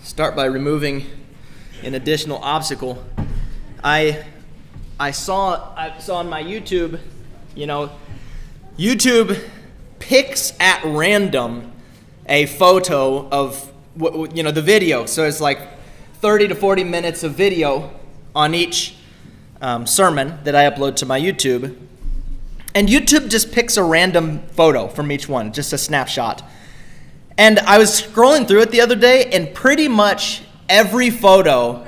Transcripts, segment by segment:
start by removing an additional obstacle. I saw on my YouTube, YouTube picks at random a photo of the video. So it's like 30 to 40 minutes of video on each sermon that I upload to my YouTube. And YouTube just picks a random photo from each one, just a snapshot. And I was scrolling through it the other day, and pretty much every photo,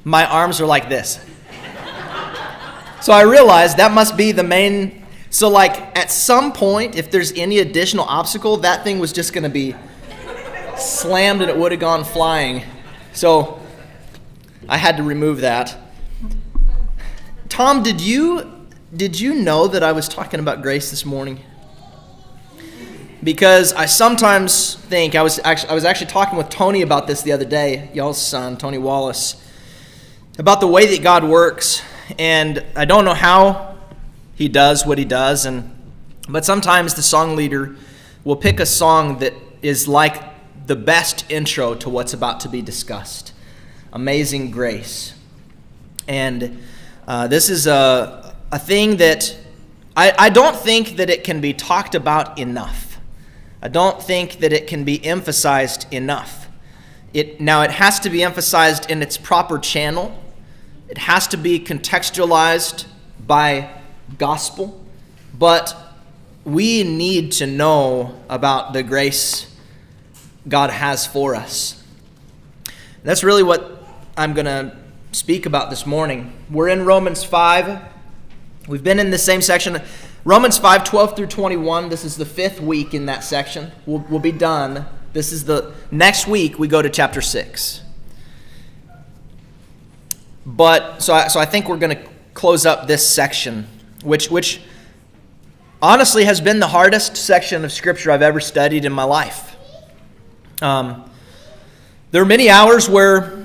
my arms are like this. So I realized that must be the main. So like at some point, if there's any additional obstacle, that thing was just going to be slammed and it would have gone flying. So I had to remove that. Tom, did you know that I was talking about grace this morning? Because I sometimes think, I was actually talking with Tony about this the other day, y'all's son, Tony Wallace, about the way that God works. And I don't know how he does what he does, but sometimes the song leader will pick a song that is like the best intro to what's about to be discussed. Amazing Grace. And this is a thing that I don't think that it can be talked about enough. I don't think that it can be emphasized enough. It has to be emphasized in its proper channel. It has to be contextualized by gospel. But we need to know about the grace God has for us. That's really what I'm going to speak about this morning. We're in Romans 5. We've been in the same section. Romans 5, 12 through 21. This is the 5th week in that section. We'll be done. This is the next week we go to chapter 6. But so I think we're going to close up this section, which honestly has been the hardest section of Scripture I've ever studied in my life. There are many hours where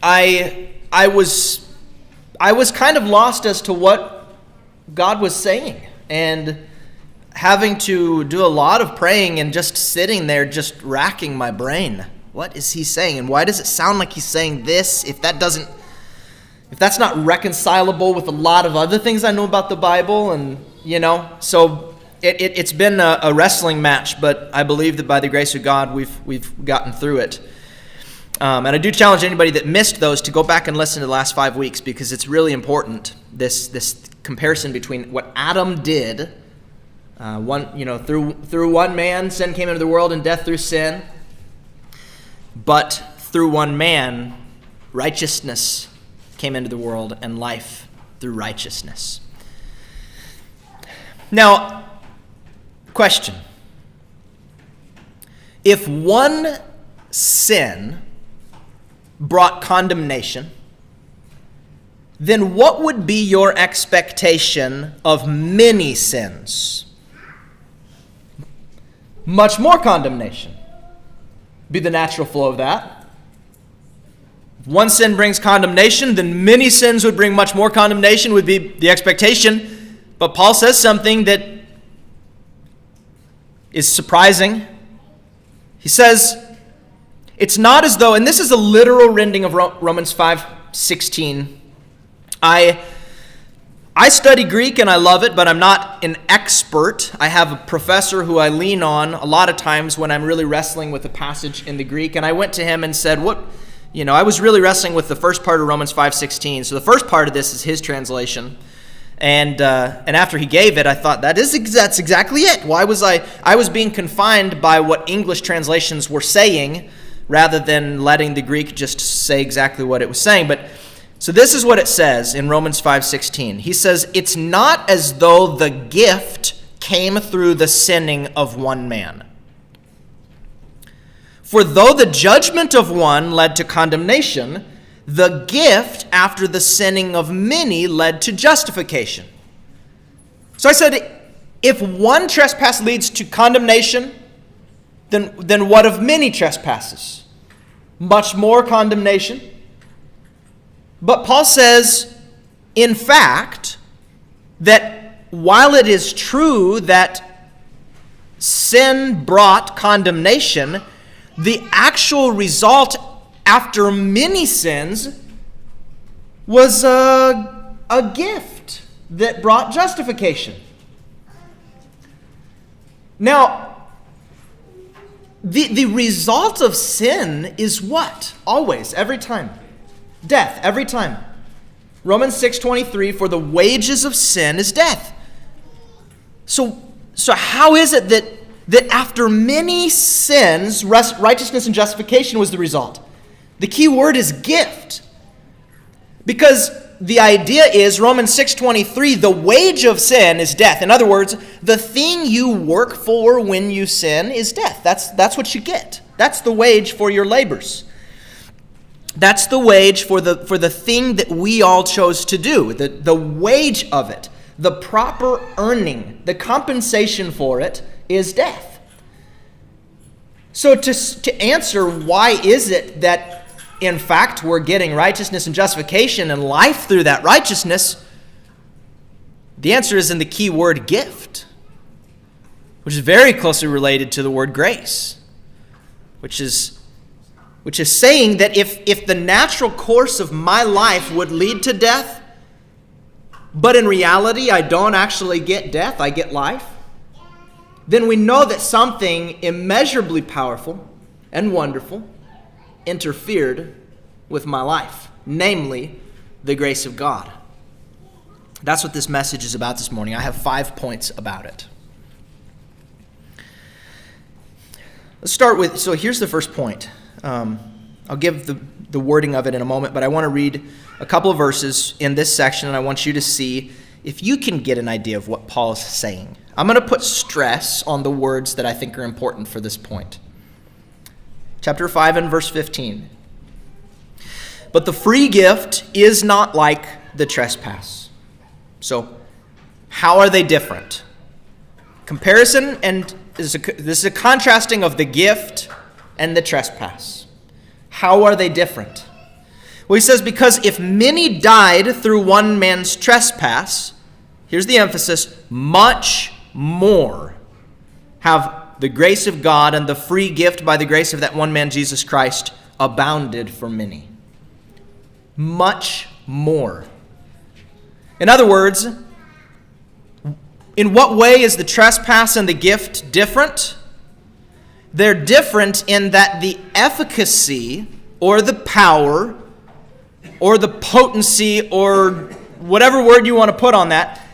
I was kind of lost as to what God was saying, and having to do a lot of praying and just sitting there just racking my brain. What is he saying? And why does it sound like he's saying this if that's not reconcilable with a lot of other things I know about the Bible? And so it's been a wrestling match, but I believe that by the grace of God we've gotten through it. And I do challenge anybody that missed those to go back and listen to the last 5 weeks, because it's really important, this comparison between what Adam did, through one man, sin came into the world and death through sin, but through one man, righteousness came into the world and life through righteousness. Now, question. If one sin brought condemnation, then what would be your expectation of many sins? Much more condemnation be the natural flow of that. If one sin brings condemnation, then many sins would bring much more condemnation, would be the expectation. But Paul says something that is surprising. He says, it's not as though, and this is a literal rendering of Romans 5:16. I study Greek and I love it, but I'm not an expert. I have a professor who I lean on a lot of times when I'm really wrestling with a passage in the Greek. And I went to him and said, I was really wrestling with the first part of Romans 5:16. So the first part of this is his translation. And after he gave it, I thought, that's exactly it. Why was I was being confined by what English translations were saying rather than letting the Greek just say exactly what it was saying. So this is what it says in Romans 5:16. He says, it's not as though the gift came through the sinning of one man. For though the judgment of one led to condemnation, the gift after the sinning of many led to justification. So I said, if one trespass leads to condemnation, then what of many trespasses? Much more condemnation. But Paul says, in fact, that while it is true that sin brought condemnation, the actual result after many sins was a gift that brought justification. Now, the result of sin is what? Always, every time. Death, every time. Romans 6:23, for the wages of sin is death. So how is it that after many sins, righteousness and justification was the result? The key word is gift. Because the idea is, Romans 6:23, the wage of sin is death. In other words, the thing you work for when you sin is death. That's what you get. That's the wage for your labors. That's the wage for the thing that we all chose to do. The wage of it, the proper earning, the compensation for it is death. So to answer why is it that in fact we're getting righteousness and justification and life through that righteousness, the answer is in the key word gift, which is very closely related to the word grace, which is saying that if the natural course of my life would lead to death, but in reality I don't actually get death, I get life, then we know that something immeasurably powerful and wonderful interfered with my life, namely the grace of God. That's what this message is about this morning. I have 5 points about it. Let's start with, so here's the first point. I'll give the wording of it in a moment, but I want to read a couple of verses in this section, and I want you to see if you can get an idea of what Paul is saying. I'm going to put stress on the words that I think are important for this point. Chapter 5 and verse 15. But the free gift is not like the trespass. So, how are they different? Comparison, and this is a contrasting of the gift and the trespass. How are they different? Well, he says, because if many died through one man's trespass, here's the emphasis, much more have the grace of God and the free gift by the grace of that one man, Jesus Christ, abounded for many. Much more. In other words, in what way is the trespass and the gift different? They're different in that the efficacy or the power or the potency or whatever word you want to put on that,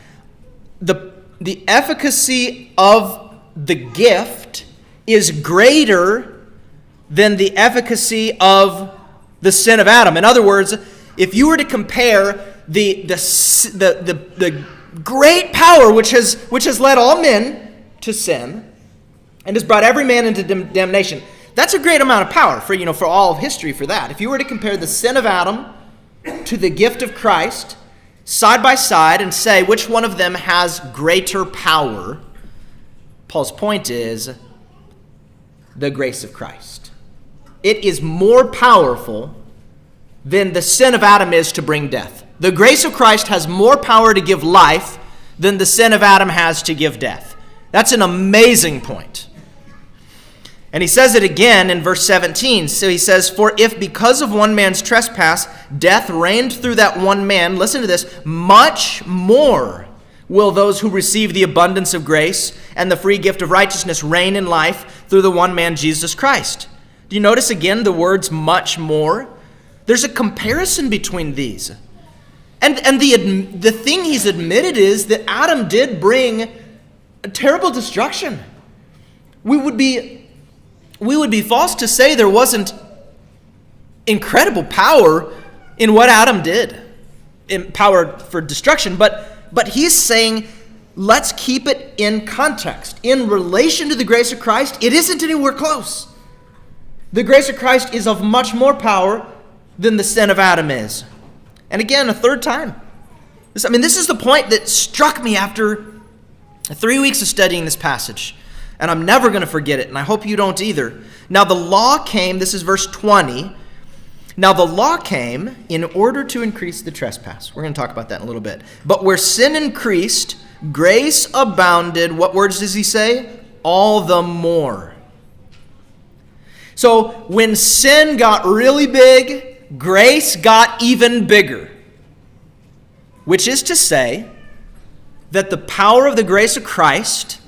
the efficacy of the gift is greater than the efficacy of the sin of Adam. In other words, if you were to compare the great power which has led all men to sin and has brought every man into damnation, that's a great amount of power for all of history for that. If you were to compare the sin of Adam to the gift of Christ side by side and say which one of them has greater power, Paul's point is the grace of Christ. It is more powerful than the sin of Adam is to bring death. The grace of Christ has more power to give life than the sin of Adam has to give death. That's an amazing point. And he says it again in verse 17. So he says, for if because of one man's trespass, death reigned through that one man, listen to this, much more will those who receive the abundance of grace and the free gift of righteousness reign in life through the one man, Jesus Christ. Do you notice again the words much more? There's a comparison between these. And the thing he's admitted is that Adam did bring a terrible destruction. We would be false to say there wasn't incredible power in what Adam did, in power for destruction, but he's saying, let's keep it in context. In relation to the grace of Christ, it isn't anywhere close. The grace of Christ is of much more power than the sin of Adam is. And again, a third time. This is the point that struck me after 3 weeks of studying this passage. And I'm never going to forget it, and I hope you don't either. Now the law came, this is verse 20. Now the law came in order to increase the trespass. We're going to talk about that in a little bit. But where sin increased, grace abounded. What words does he say? All the more. So when sin got really big, grace got even bigger. Which is to say that the power of the grace of Christ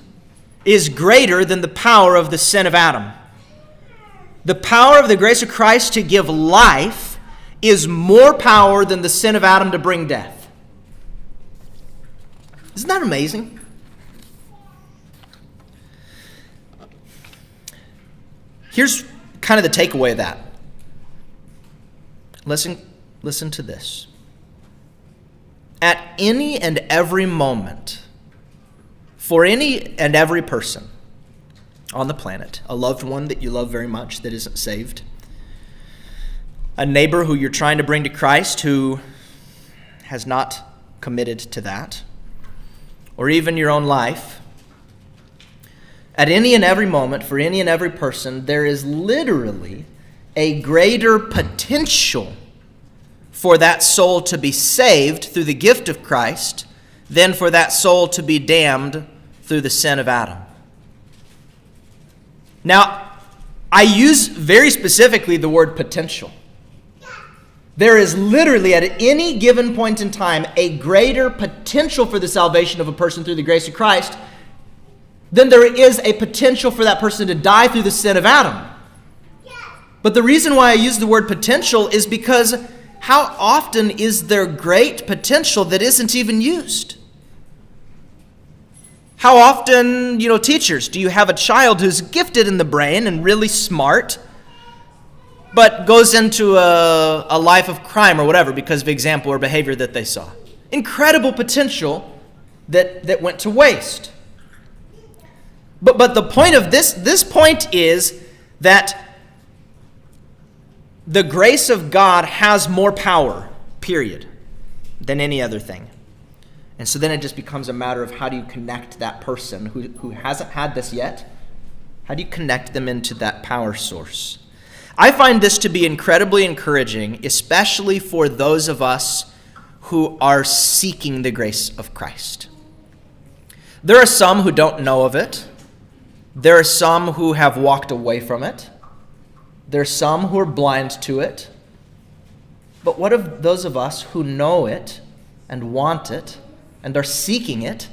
is greater than the power of the sin of Adam. The power of the grace of Christ to give life is more power than the sin of Adam to bring death. Isn't that amazing? Here's kind of the takeaway of that. Listen to this. At any and every moment, for any and every person on the planet, a loved one that you love very much that isn't saved, a neighbor who you're trying to bring to Christ who has not committed to that, or even your own life, at any and every moment, for any and every person, there is literally a greater potential for that soul to be saved through the gift of Christ than for that soul to be damned through the sin of Adam. Now, I use very specifically the word potential. There is literally at any given point in time a greater potential for the salvation of a person through the grace of Christ than there is a potential for that person to die through the sin of Adam. But the reason why I use the word potential is because how often is there great potential that isn't even used? How often, teachers, do you have a child who's gifted in the brain and really smart, but goes into a life of crime or whatever because of example or behavior that they saw? Incredible potential that went to waste. But the point of this point is that the grace of God has more power, period, than any other thing. And so then it just becomes a matter of how do you connect that person who hasn't had this yet? How do you connect them into that power source? I find this to be incredibly encouraging, especially for those of us who are seeking the grace of Christ. There are some who don't know of it. There are some who have walked away from it. There are some who are blind to it. But what of those of us who know it and want it and are seeking it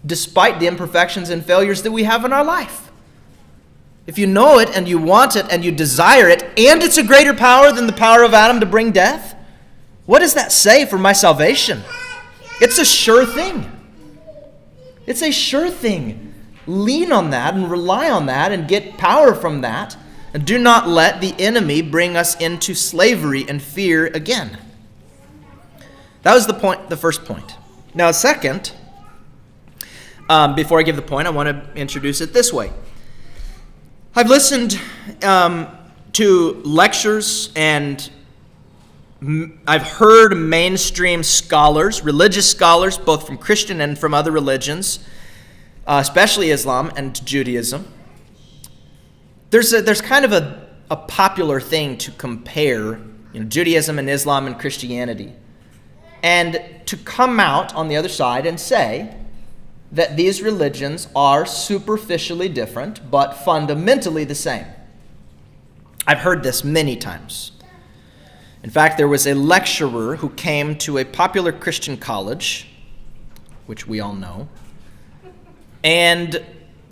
despite the imperfections and failures that we have in our life? If you know it and you want it and you desire it, and it's a greater power than the power of Adam to bring death, what does that say for my salvation? It's a sure thing. It's a sure thing. Lean on that and rely on that and get power from that. And do not let the enemy bring us into slavery and fear again. That was the first point. Now, second, before I give the point, I want to introduce it this way. I've listened to lectures and I've heard mainstream scholars, religious scholars, both from Christian and from other religions, especially Islam and Judaism. There's kind of a popular thing to compare Judaism and Islam and Christianity, and to come out on the other side and say that these religions are superficially different but fundamentally the same. I've heard this many times. In fact, there was a lecturer who came to a popular Christian college, which we all know, and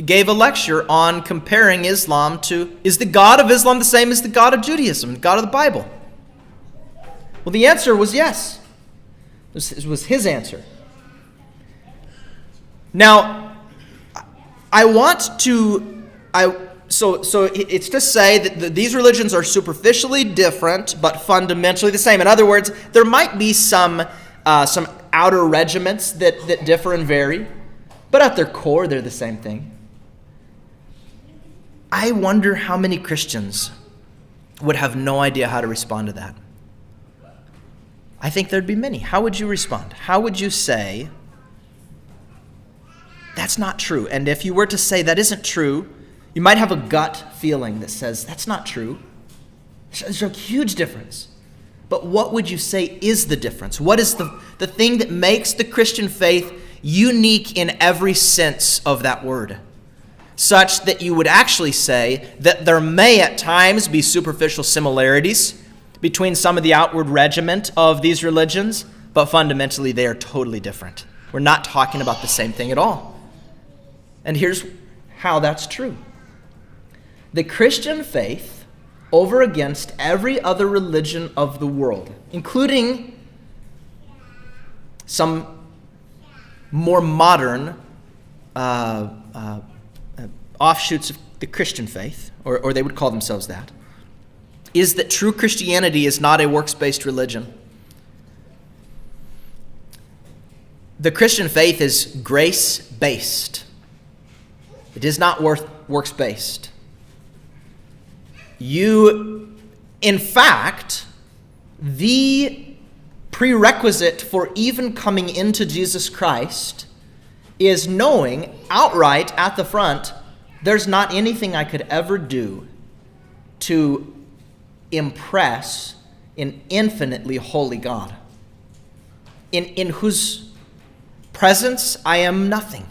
gave a lecture on comparing Islam to, is the God of Islam the same as the God of Judaism, the God of the Bible? Well, the answer was yes. This was his answer. Now, so it's to say that these religions are superficially different, but fundamentally the same. In other words, there might be some outer regiments that differ and vary, but at their core, they're the same thing. I wonder how many Christians would have no idea how to respond to that. I think there'd be many. How would you respond? How would you say, that's not true? And if you were to say that isn't true, you might have a gut feeling that says, that's not true. There's a huge difference. But what would you say is the difference? What is the thing that makes the Christian faith unique in every sense of that word? such that you would actually say that there may at times be superficial similarities between some of the outward regiment of these religions, but fundamentally they are totally different. We're not talking about the same thing at all. And here's how that's true. The Christian faith, over against every other religion of the world, including some more modern offshoots of the Christian faith, or they would call themselves that, is that true Christianity is not a works-based religion. The Christian faith is grace-based. It is not works-based. In fact, the prerequisite for even coming into Jesus Christ is knowing outright at the front, there's not anything I could ever do to impress an infinitely holy God, in whose presence I am nothing.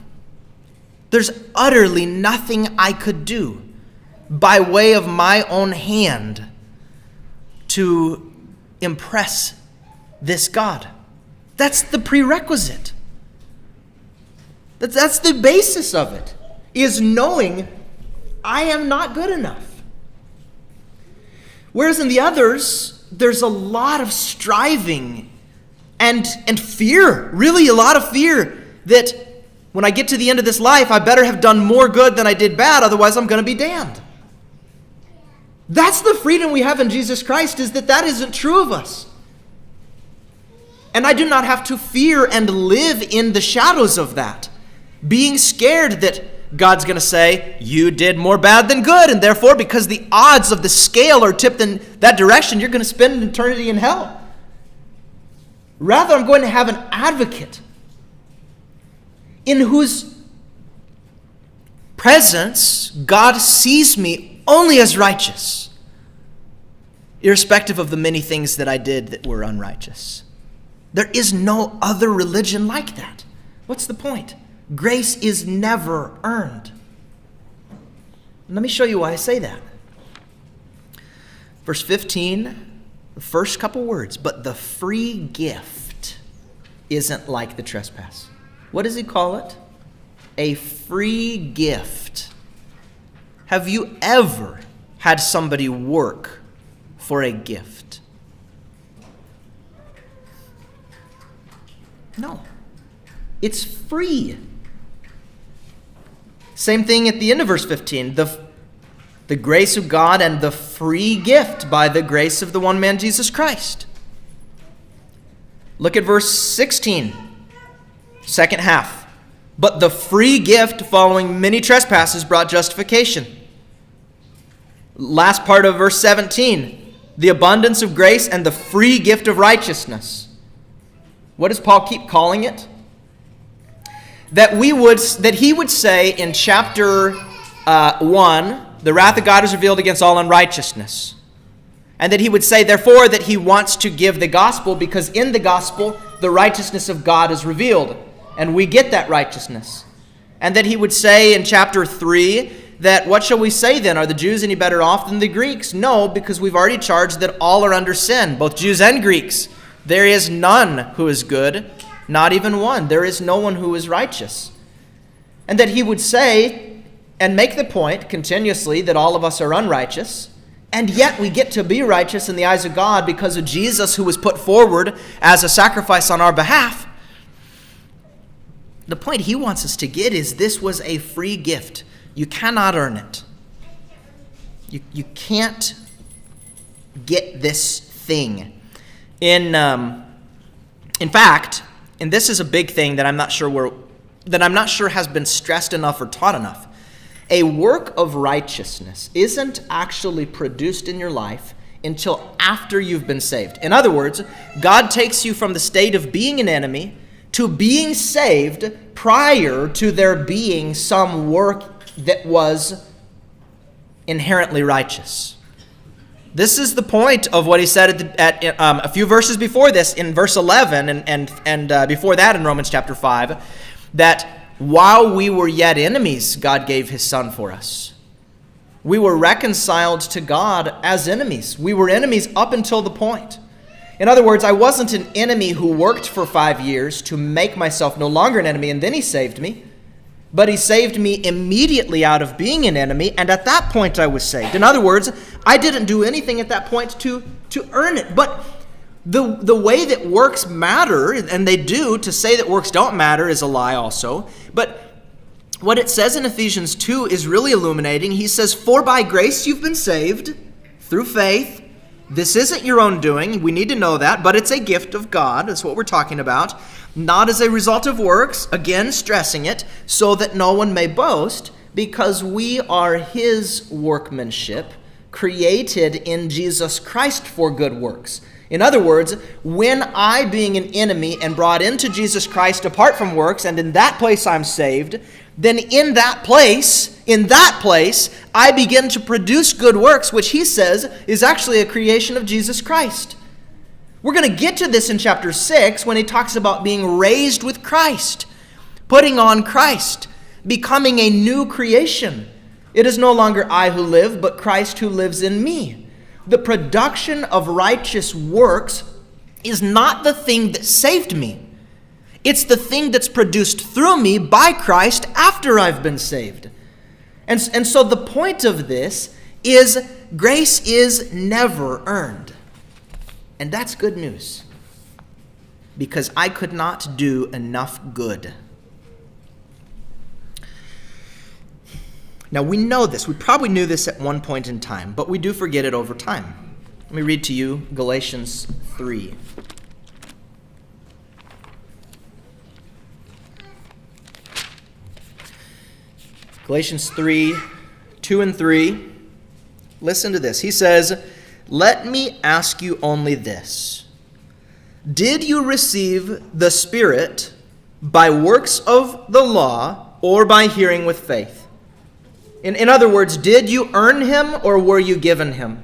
There's utterly nothing I could do by way of my own hand to impress this God. That's the prerequisite. That's the basis of it, is knowing I am not good enough. Whereas in the others, there's a lot of striving and fear, really a lot of fear that when I get to the end of this life, I better have done more good than I did bad, otherwise I'm going to be damned. That's the freedom we have in Jesus Christ, is that isn't true of us. And I do not have to fear and live in the shadows of that, being scared that God's going to say, you did more bad than good, and therefore, because the odds of the scale are tipped in that direction, you're going to spend an eternity in hell. Rather, I'm going to have an advocate in whose presence God sees me only as righteous, irrespective of the many things that I did that were unrighteous. There is no other religion like that. What's the point? Grace is never earned. Let me show you why I say that. Verse 15, the first couple words, but the free gift isn't like the trespass. What does he call it? A free gift. Have you ever had somebody work for a gift? No. It's free. Same thing at the end of verse 15. The grace of God and the free gift by the grace of the one man, Jesus Christ. Look at verse 16. Second half. But the free gift following many trespasses brought justification. Last part of verse 17. The abundance of grace and the free gift of righteousness. What does Paul keep calling it? That he would say in chapter 1, the wrath of God is revealed against all unrighteousness. And that he would say, therefore, that he wants to give the gospel, because in the gospel, the righteousness of God is revealed. And we get that righteousness. And that he would say in chapter 3, that what shall we say then? Are the Jews any better off than the Greeks? No, because we've already charged that all are under sin, both Jews and Greeks. There is none who is good, not even one. There is no one who is righteous. And that he would say and make the point continuously that all of us are unrighteous, and yet we get to be righteous in the eyes of God because of Jesus, who was put forward as a sacrifice on our behalf. The point he wants us to get is this was a free gift. You cannot earn it. You can't get this thing. In fact, and this is a big thing that I'm not sure has been stressed enough or taught enough. A work of righteousness isn't actually produced in your life until after you've been saved. In other words, God takes you from the state of being an enemy to being saved prior to there being some work that was inherently righteous. This is the point of what he said at a few verses before this, in verse 11, and before that in Romans chapter 5, that while we were yet enemies, God gave his Son for us. We were reconciled to God as enemies. We were enemies up until the point. In other words, I wasn't an enemy who worked for 5 years to make myself no longer an enemy, and then he saved me. But he saved me immediately out of being an enemy, and at that point I was saved. In other words, I didn't do anything at that point to earn it. But the way that works matter, and they do, to say that works don't matter is a lie also. But what it says in Ephesians 2 is really illuminating. He says, "For by grace you've been saved through faith." This isn't your own doing. We need to know that, but it's a gift of God. That's what we're talking about. Not as a result of works, again stressing it, so that no one may boast, because we are his workmanship, created in Jesus Christ for good works. In other words, when I, being an enemy and brought into Jesus Christ apart from works, and in that place I'm saved, then in that place, I begin to produce good works, which he says is actually a creation of Jesus Christ. We're going to get to this in chapter 6 when he talks about being raised with Christ, putting on Christ, becoming a new creation. It is no longer I who live, but Christ who lives in me. The production of righteous works is not the thing that saved me. It's the thing that's produced through me by Christ after I've been saved. And so the point of this is grace is never earned. And that's good news, because I could not do enough good. Now we know this. We probably knew this at one point in time, but we do forget it over time. Let me read to you Galatians 3. Galatians 3, 2 and 3. Listen to this. He says, "Let me ask you only this. Did you receive the Spirit by works of the law or by hearing with faith?" In other words, did you earn him or were you given him?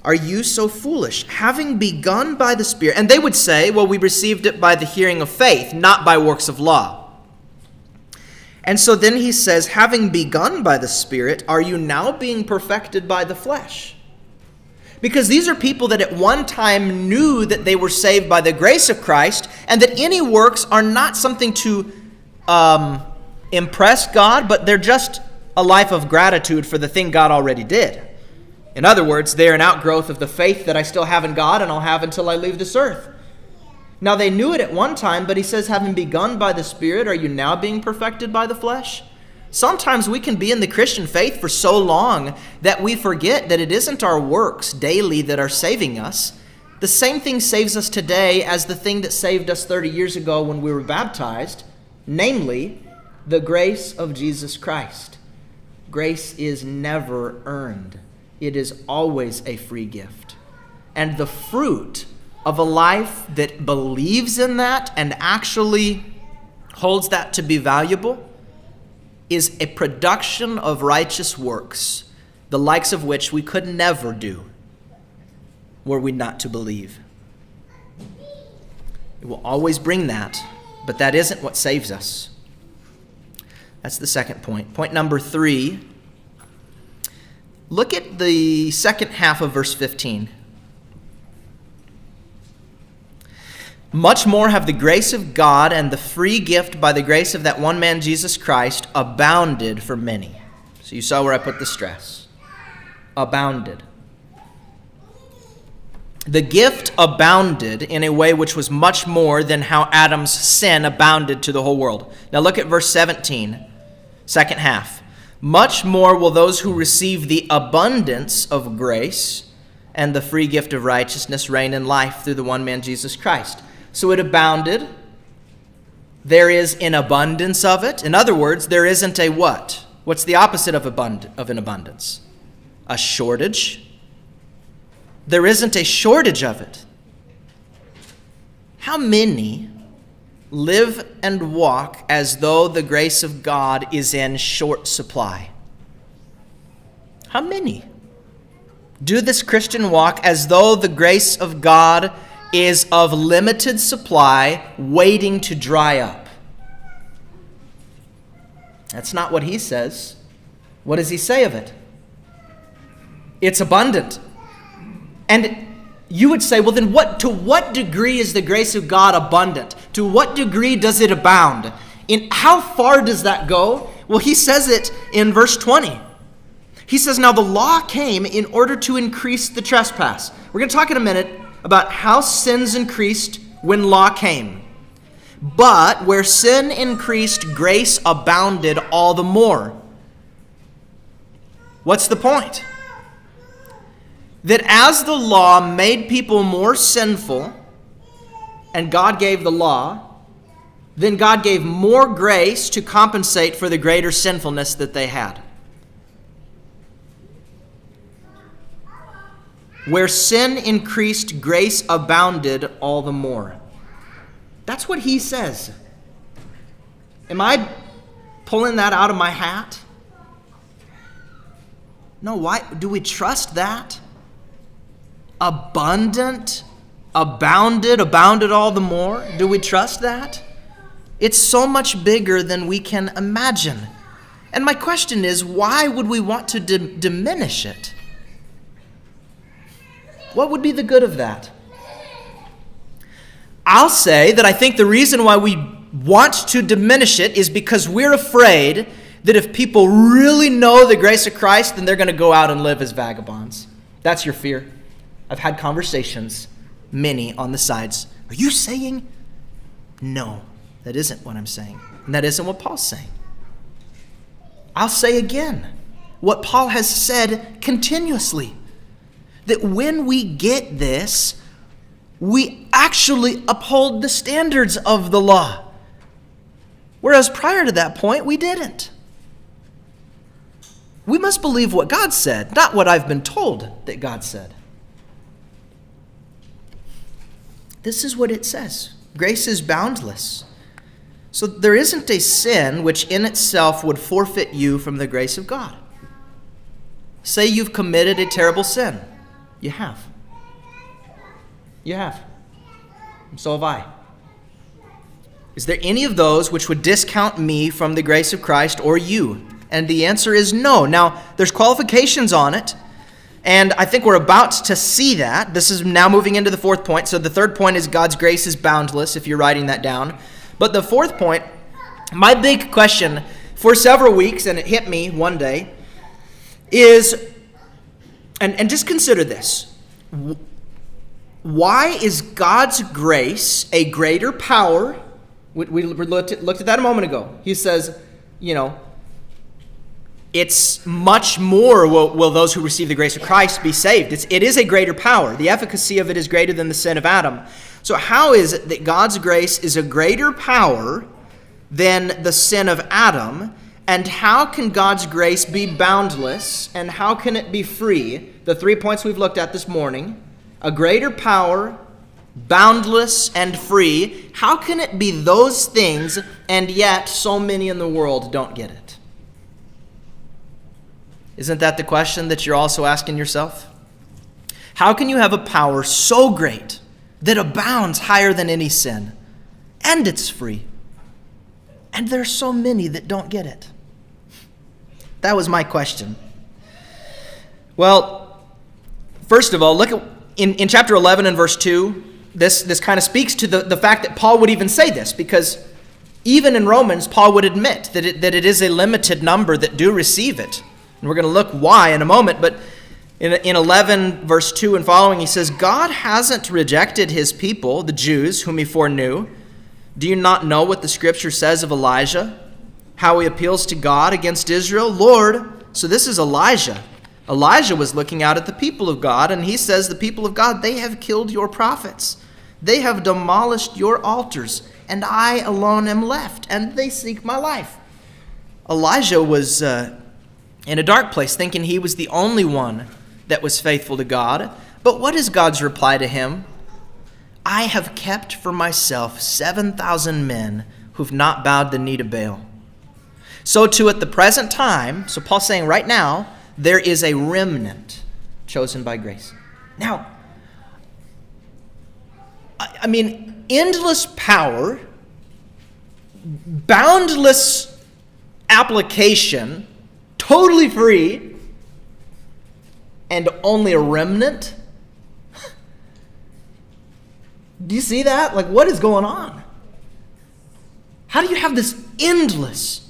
"Are you so foolish, having begun by the Spirit?" And they would say, well, we received it by the hearing of faith, not by works of law. And so then he says, having begun by the Spirit, are you now being perfected by the flesh? Because these are people that at one time knew that they were saved by the grace of Christ, and that any works are not something to impress God, but they're just a life of gratitude for the thing God already did. In other words, they're an outgrowth of the faith that I still have in God and I'll have until I leave this earth. Now they knew it at one time, but he says, having begun by the Spirit, are you now being perfected by the flesh? Sometimes we can be in the Christian faith for so long that we forget that it isn't our works daily that are saving us. The same thing saves us today as the thing that saved us 30 years ago when we were baptized, namely the grace of Jesus Christ. Grace is never earned. It is always a free gift. And the fruit of a life that believes in that and actually holds that to be valuable is a production of righteous works, the likes of which we could never do were we not to believe. It will always bring that, but that isn't what saves us. That's the second point. Point number 3, look at the second half of verse 15. Much more have the grace of God and the free gift by the grace of that one man, Jesus Christ, abounded for many. So you saw where I put the stress. Abounded. The gift abounded in a way which was much more than how Adam's sin abounded to the whole world. Now look at verse 17, second half. Much more will those who receive the abundance of grace and the free gift of righteousness reign in life through the one man, Jesus Christ. So it abounded. There is an abundance of it. In other words, there isn't a what? What's the opposite of an abundance? A shortage. There isn't a shortage of it. How many live and walk as though the grace of God is in short supply? How many? Do this Christian walk as though the grace of God is of limited supply, waiting to dry up? That's not what he says. What does he say of it? It's abundant. And you would say, well, then to what degree is the grace of God abundant? To what degree does it abound? How far does that go? Well, he says it in verse 20. He says, now the law came in order to increase the trespass. We're going to talk in a minute about how sins increased when law came. But where sin increased, grace abounded all the more. What's the point? That as the law made people more sinful, and God gave the law, then God gave more grace to compensate for the greater sinfulness that they had. Where sin increased, grace abounded all the more. That's what he says. Am I pulling that out of my hat? No, why do we trust that? Abundant, abounded all the more. Do we trust that? It's so much bigger than we can imagine. And my question is, why would we want to diminish it? What would be the good of that? I'll say that I think the reason why we want to diminish it is because we're afraid that if people really know the grace of Christ, then they're going to go out and live as vagabonds. That's your fear. I've had conversations, many on the sides. Are you saying? No, that isn't what I'm saying. And that isn't what Paul's saying. I'll say again what Paul has said continuously. That when we get this, we actually uphold the standards of the law. Whereas prior to that point, we didn't. We must believe what God said, not what I've been told that God said. This is what it says. Grace is boundless. So there isn't a sin which in itself would forfeit you from the grace of God. Say you've committed a terrible sin. You have. You have. And so have I. Is there any of those which would discount me from the grace of Christ or you? And the answer is no. Now, there's qualifications on it, and I think we're about to see that. This is now moving into the fourth point. So the third point is God's grace is boundless, if you're writing that down. But the fourth point, my big question for several weeks, and it hit me one day, is, and just consider this. Why is God's grace a greater power? We looked at that a moment ago. He says, it's much more will those who receive the grace of Christ be saved. It is a greater power. The efficacy of it is greater than the sin of Adam. So how is it that God's grace is a greater power than the sin of Adam? And how can God's grace be boundless? And how can it be free? The 3 points we've looked at this morning. A greater power, boundless, and free. How can it be those things, and yet so many in the world don't get it? Isn't that the question that you're also asking yourself? How can you have a power so great that abounds higher than any sin, and it's free, and there's so many that don't get it? That was my question. Well, first of all, look at in chapter 11 and verse 2, this kind of speaks to the fact that Paul would even say this, because even in Romans, Paul would admit that it is a limited number that do receive it. And we're going to look why in a moment, but in 11 verse 2 and following, he says, God hasn't rejected his people, the Jews, whom he foreknew. Do you not know what the scripture says of Elijah? How he appeals to God against Israel? Lord, so this is Elijah. Elijah was looking out at the people of God, and he says, the people of God, they have killed your prophets. They have demolished your altars, and I alone am left, and they seek my life. Elijah was in a dark place, thinking he was the only one that was faithful to God. But what is God's reply to him? I have kept for myself 7,000 men who've not bowed the knee to Baal. So too at the present time, so Paul's saying right now, there is a remnant chosen by grace. Now, I mean, endless power, boundless application, totally free, and only a remnant? Do you see that? Like, what is going on? How do you have this endless,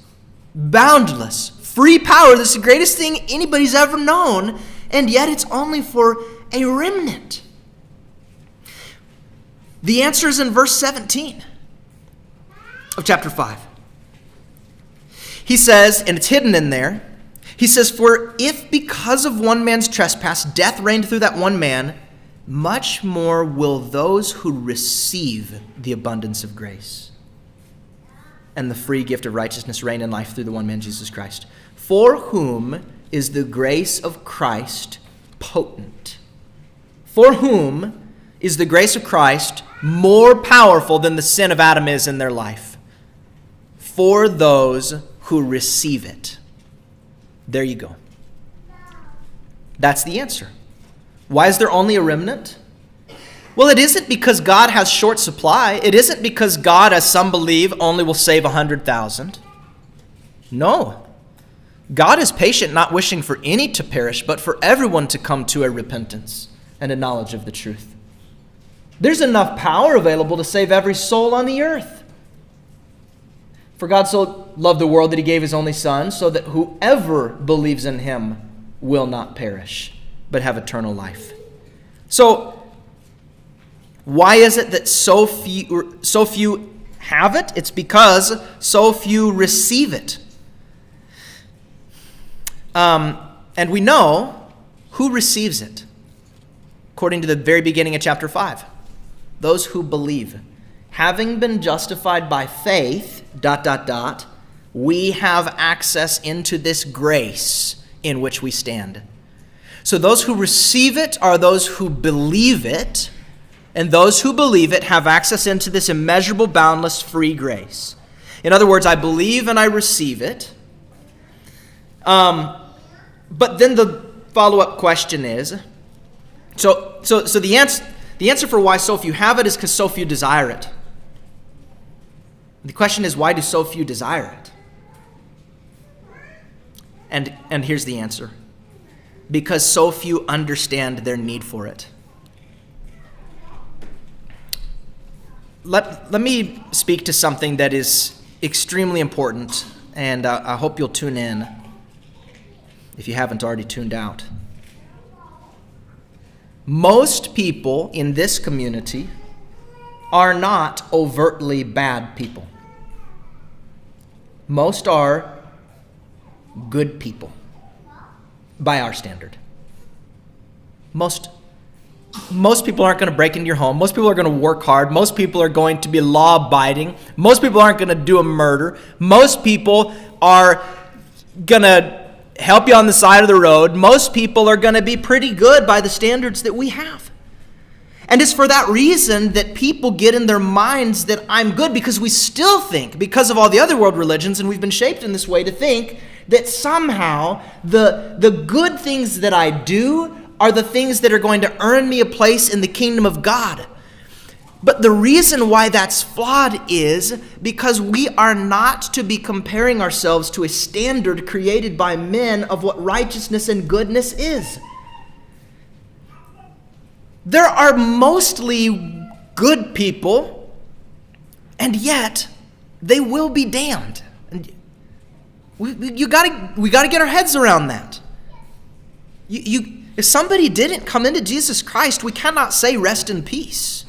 boundless, free power? This is the greatest thing anybody's ever known, and yet it's only for a remnant. The answer is in verse 17 of chapter 5. He says, and it's hidden in there, he says, "For if because of one man's trespass death reigned through that one man, much more will those who receive the abundance of grace and the free gift of righteousness reign in life through the one man, Jesus Christ. For whom is the grace of Christ potent?" For whom is the grace of Christ more powerful than the sin of Adam is in their life? For those who receive it. There you go. That's the answer. Why is there only a remnant? Well, it isn't because God has short supply. It isn't because God, as some believe, only will save 100,000. No. God is patient, not wishing for any to perish, but for everyone to come to a repentance and a knowledge of the truth. There's enough power available to save every soul on the earth. For God so loved the world that he gave his only Son, so that whoever believes in him will not perish, but have eternal life. So, why is it that so few have it? It's because so few receive it. And we know who receives it, according to the very beginning of chapter 5. Those who believe. Having been justified by faith, ... we have access into this grace in which we stand. So those who receive it are those who believe it, and those who believe it have access into this immeasurable, boundless, free grace. In other words, I believe and I receive it. But then the follow-up question is, so the answer for why so few have it is because so few desire it. The question is, why do so few desire it? And here's the answer. Because so few understand their need for it. Let me speak to something that is extremely important, and I hope you'll tune in if you haven't already tuned out. Most people in this community are not overtly bad people. Most are good people by our standard. Most people aren't going to break into your home. Most people are going to work hard. Most people are going to be law-abiding. Most people aren't going to do a murder. Most people are going to help you on the side of the road. Most people are going to be pretty good by the standards that we have. And it's for that reason that people get in their minds that I'm good, because we still think, because of all the other world religions, and we've been shaped in this way to think that somehow the good things that I do are the things that are going to earn me a place in the kingdom of God. But the reason why that's flawed is because we are not to be comparing ourselves to a standard created by men of what righteousness and goodness is. There are mostly good people, and yet they will be damned. And we gotta get our heads around that. If somebody didn't come into Jesus Christ, we cannot say rest in peace.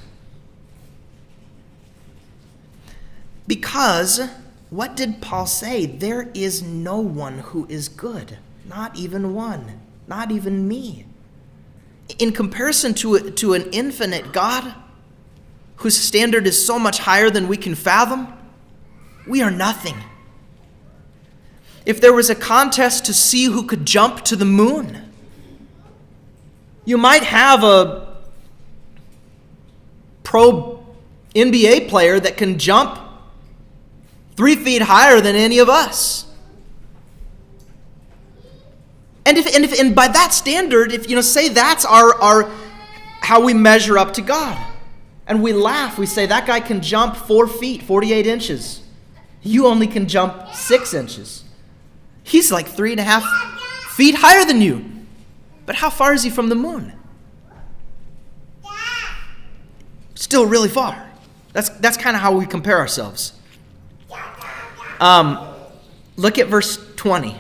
Because what did Paul say? There is no one who is good, not even one, not even me. In comparison to an infinite God whose standard is so much higher than we can fathom, we are nothing. If there was a contest to see who could jump to the moon, you might have a pro NBA player that can jump 3 feet higher than any of us. And by that standard, if say that's our how we measure up to God, and we laugh, we say that guy can jump 4 feet, 48 inches. You only can jump 6 inches. He's like 3.5 feet higher than you. But how far is he from the moon? Still really far. That's kind of how we compare ourselves. Look at verse 20.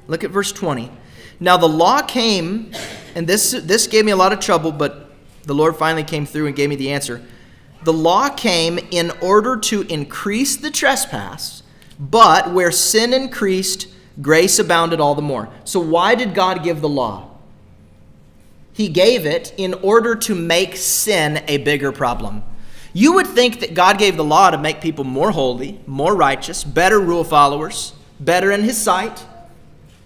Look at verse 20. Now the law came, and this gave me a lot of trouble, but the Lord finally came through and gave me the answer. The law came in order to increase the trespass, but where sin increased, grace abounded all the more. So why did God give the law? He gave it in order to make sin a bigger problem. You would think that God gave the law to make people more holy, more righteous, better rule followers, better in his sight.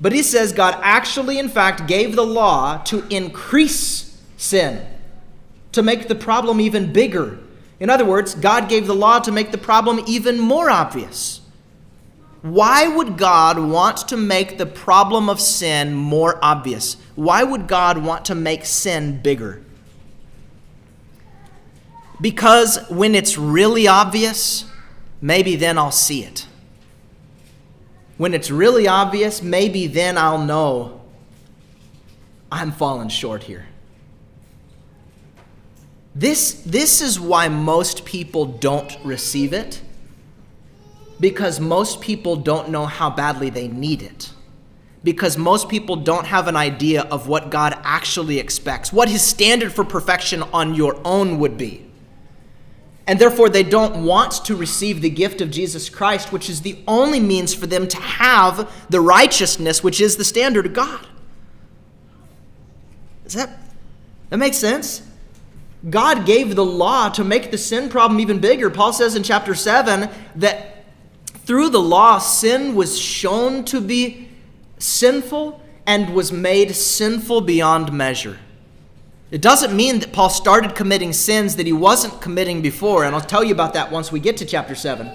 But he says God actually, in fact, gave the law to increase sin, to make the problem even bigger. In other words, God gave the law to make the problem even more obvious. Why would God want to make the problem of sin more obvious? Why would God want to make sin bigger? Because when it's really obvious, maybe then I'll see it. When it's really obvious, maybe then I'll know I'm falling short here. This is why most people don't receive it. Because most people don't know how badly they need it. Because most people don't have an idea of what God actually expects, what his standard for perfection on your own would be. And therefore, they don't want to receive the gift of Jesus Christ, which is the only means for them to have the righteousness, which is the standard of God. Does that make sense? God gave the law to make the sin problem even bigger. Paul says in chapter 7 that through the law, sin was shown to be sinful and was made sinful beyond measure. It doesn't mean that Paul started committing sins that he wasn't committing before, and I'll tell you about that once we get to chapter 7.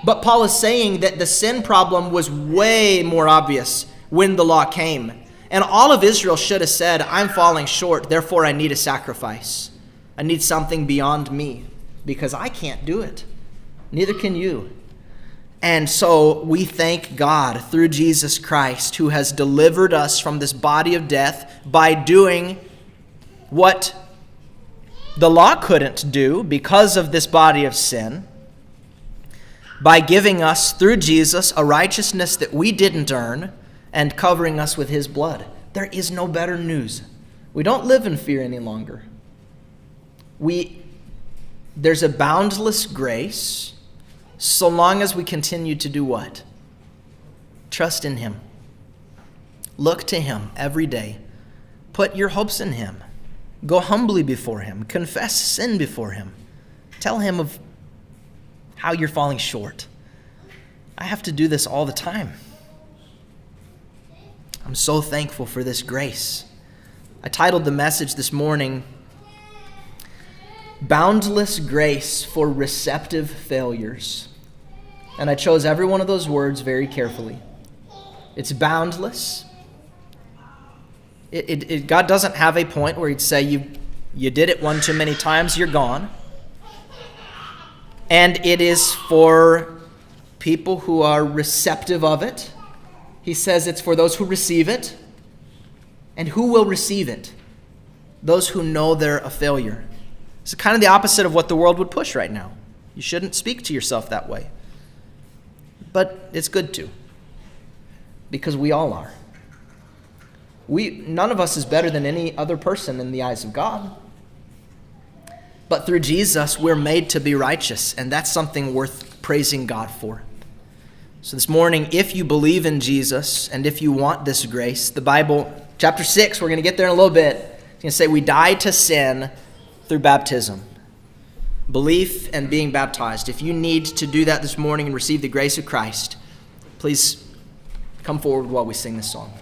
But Paul is saying that the sin problem was way more obvious when the law came. And all of Israel should have said, I'm falling short, therefore I need a sacrifice. I need something beyond me, because I can't do it. Neither can you. And so we thank God through Jesus Christ, who has delivered us from this body of death by doing what the law couldn't do because of this body of sin, by giving us through Jesus a righteousness that we didn't earn and covering us with his blood. There is no better news. We don't live in fear any longer. There's a boundless grace so long as we continue to do what? Trust in him. Look to him every day. Put your hopes in him. Go humbly before him. Confess sin before him. Tell him of how you're falling short. I have to do this all the time. I'm so thankful for this grace. I titled the message this morning, Boundless Grace for Receptive Failures. And I chose every one of those words very carefully. It's boundless. God doesn't have a point where he'd say, you did it one too many times, you're gone. And it is for people who are receptive of it. He says it's for those who receive it. And who will receive it? Those who know they're a failure. It's kind of the opposite of what the world would push right now. You shouldn't speak to yourself that way. But it's good to. Because we all are. None of us is better than any other person in the eyes of God. But through Jesus, we're made to be righteous, and that's something worth praising God for. So this morning, if you believe in Jesus, and if you want this grace, the Bible, chapter 6, we're going to get there in a little bit. It's going to say we die to sin through baptism. Belief and being baptized. If you need to do that this morning and receive the grace of Christ, please come forward while we sing this song.